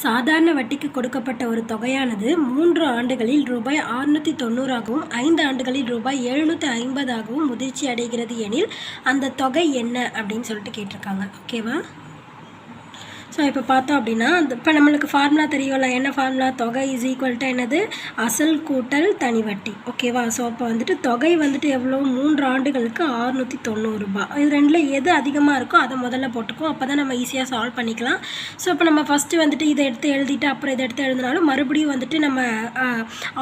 சாதாரண வட்டிக்கு கொடுக்கப்பட்ட ஒரு தொகையானது 3 ஆண்டுகளில் ரூபாய் 690ஆகவும் 5 ஆண்டுகளில் ரூபாய் 750ஆகவும் முதிர்ச்சி அடைகிறது எனில் அந்த தொகை என்ன அப்படின்னு சொல்லிட்டு கேட்டிருக்காங்க. ஓகேவா? ஸோ இப்போ பார்த்தோம் அப்படின்னா இப்போ நம்மளுக்கு ஃபார்முலா தெரியும்ல, என்ன ஃபார்முலா? தொகை இஸ் ஈக்குவல் டு என்னது? அசல் கூட்டல் தனி வட்டி. ஓகேவா? ஸோ இப்போ வந்துட்டு தொகை வந்துட்டு எவ்வளோ? 3 ஆண்டுகளுக்கு 690 ரூபாய். இது ரெண்டில் எது அதிகமாக இருக்கோ அதை முதல்ல போட்டுக்கும். அப்போ தான் நம்ம ஈஸியாக சால்வ் பண்ணிக்கலாம். ஸோ இப்போ நம்ம ஃபஸ்ட்டு வந்துட்டு இதை எடுத்து எழுதிட்டு அப்புறம் இதை எடுத்து எழுதினாலும் மறுபடியும் வந்துட்டு நம்ம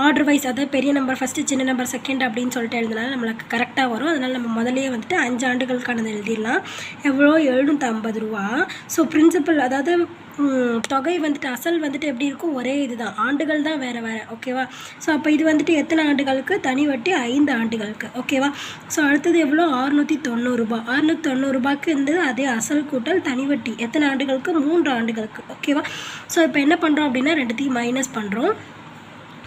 ஆர்டர் வைஸ், அதாவது பெரிய நம்பர் ஃபஸ்ட்டு, சின்ன நம்பர் செகண்ட் அப்படின்னு சொல்லிட்டு எழுதினாலும் நம்மளுக்கு கரெக்டாக வரும். அதனால் நம்ம முதலே வந்துட்டு 5 ஆண்டுகளுக்கானது எழுதிடலாம். எவ்வளோ? 750 ரூபா. ஸோ பிரின்சிபல், அதாவது தொகை வந்துட்டு அசல் வந்துட்டு எப்படி இருக்கும்? ஒரே இதுதான், ஆண்டுகள் தான் வேறு வேறு. ஓகேவா? ஸோ அப்போ இது வந்துட்டு எத்தனை ஆண்டுகளுக்கு? தனி வட்டி 5 ஆண்டுகளுக்கு. ஓகேவா? ஸோ அடுத்தது எவ்வளோ? 690 ரூபா. 690 ரூபாய்க்கு இருந்தது அதே அசல் கூட்டல் தனி வட்டி எத்தனை ஆண்டுகளுக்கு? 3 ஆண்டுகளுக்கு. ஓகேவா? ஸோ இப்போ என்ன பண்ணுறோம் அப்படின்னா ரெண்டுத்தையும் மைனஸ் பண்ணுறோம்.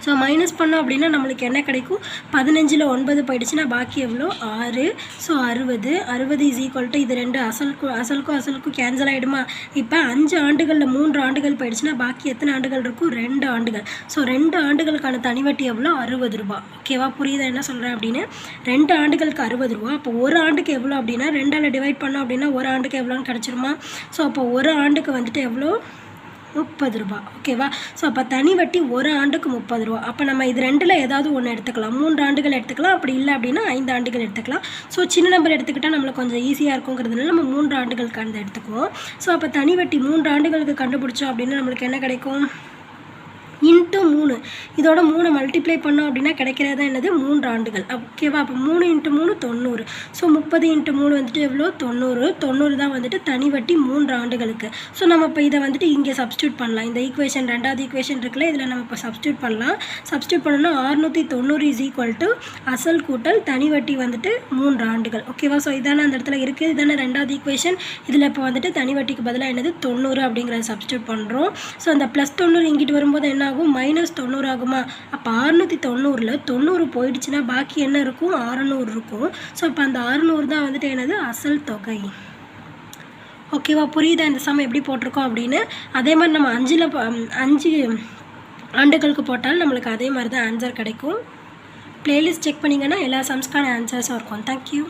ஸோ மைனஸ் பண்ணோம் அப்படின்னா நம்மளுக்கு என்ன கிடைக்கும்? 15ல் 9 போயிடுச்சுன்னா பாக்கி எவ்வளோ? 6. ஸோ 60 இஸ் ஈக்குவல் டு இது ரெண்டு அசலுக்கும் கேன்சல் ஆகிடுமா? இப்போ 5 ஆண்டுகளில் 3 ஆண்டுகள் போயிடுச்சுன்னா பாக்கி எத்தனை ஆண்டுகள் இருக்கும்? 2 ஆண்டுகள். ஸோ 2 ஆண்டுகளுக்கான தனி வட்டி எவ்வளோ? 60 ரூபா. ஓகேவா? புரியுதா என்ன சொல்கிறேன் அப்படின்னு? 2 ஆண்டுகளுக்கு 60 ரூபா. அப்போ ஒரு ஆண்டுக்கு எவ்வளோ அப்படின்னா 2ஆல் டிவைட் பண்ணோம் அப்படின்னா ஒரு ஆண்டுக்கு எவ்வளோன்னு கிடச்சிருமா? ஸோ அப்போ ஒரு ஆண்டுக்கு வந்துட்டு எவ்வளோ? 30 ரூபா. ஓகேவா? ஸோ அப்போ தனி வட்டி ஒரு ஆண்டுக்கு 30 ரூபா. அப்போ நம்ம இது ரெண்டில் ஏதாவது ஒன்று எடுத்துக்கலாம். 3 ஆண்டுகள் எடுத்துக்கலாம், அப்படி இல்லை அப்படின்னா 5 ஆண்டுகள் எடுத்துக்கலாம். ஸோ சின்ன நம்பர் எடுத்துக்கிட்டால் நம்மளுக்கு கொஞ்சம் ஈஸியாக இருக்குங்கிறதுனால நம்ம 3 ஆண்டுகளுக்கானது எடுத்துக்குவோம். ஸோ அப்போ தனி வட்டி 3 ஆண்டுகளுக்கு கண்டுபிடிச்சோம் அப்படின்னா நம்மளுக்கு என்ன கிடைக்கும்? இன்ட்டு 3. இதோட 3 மல்டிப்ளை பண்ணோம் அப்படின்னா கிடைக்கிறது என்னது? 3 ஆண்டுகள். ஓகேவா? அப்போ 3 × 3 90. ஸோ 30 × 3 வந்துட்டு எவ்வளோ? 90 தான் வந்துட்டு தனி வட்டி 3 ஆண்டுகளுக்கு. ஸோ நம்ம இப்போ இதை வந்துட்டு இங்கே சப்ஸ்டியூட் பண்ணலாம். இந்த ஈக்குவேஷன், ரெண்டாவது ஈக்குவேஷன் இருக்குல்ல, இதில் நம்ம இப்போ சப்ஸ்டியூட் பண்ணலாம். சப்ஸ்டியூட் பண்ணோன்னா 690 இஸ் ஈக்குவல் டு அசல் கூட்டல் தனி வட்டி வந்துட்டு 3 ஆண்டுகள். ஓகேவா? ஸோ இதான அந்த இடத்துல இருக்குது. இதான ரெண்டாவது ஈக்குவேஷன். இதில் இப்போ வந்துட்டு தனி வட்டிக்கு பதிலாக என்னது? 90 அப்படிங்கிறத சப்ஸ்டியூட் பண்ணுறோம். ஸோ அந்த +90 இங்கிட்டு வரும்போது என்ன ஆகும்? -90 ஆகுமா? அப்போ 690ல் 90 போயிடுச்சுன்னா பாக்கி என்ன இருக்கும்? 600 இருக்கும். ஸோ அப்போ அந்த 600 தான் வந்துட்டு என்னது? அசல் தொகை. ஓகேவா? புரியுதா இந்த சம் எப்படி போட்டிருக்கோம் அப்படின்னு? அதே மாதிரி நம்ம 5 ஆண்டுகளுக்கு போட்டாலும் நம்மளுக்கு அதே மாதிரி தான் ஆன்சர் கிடைக்கும். பிளேலிஸ்ட் செக் பண்ணிங்கன்னா எல்லா சம்ஸ்க்கான ஆன்சர்ஸும் இருக்கும். தேங்க்யூ.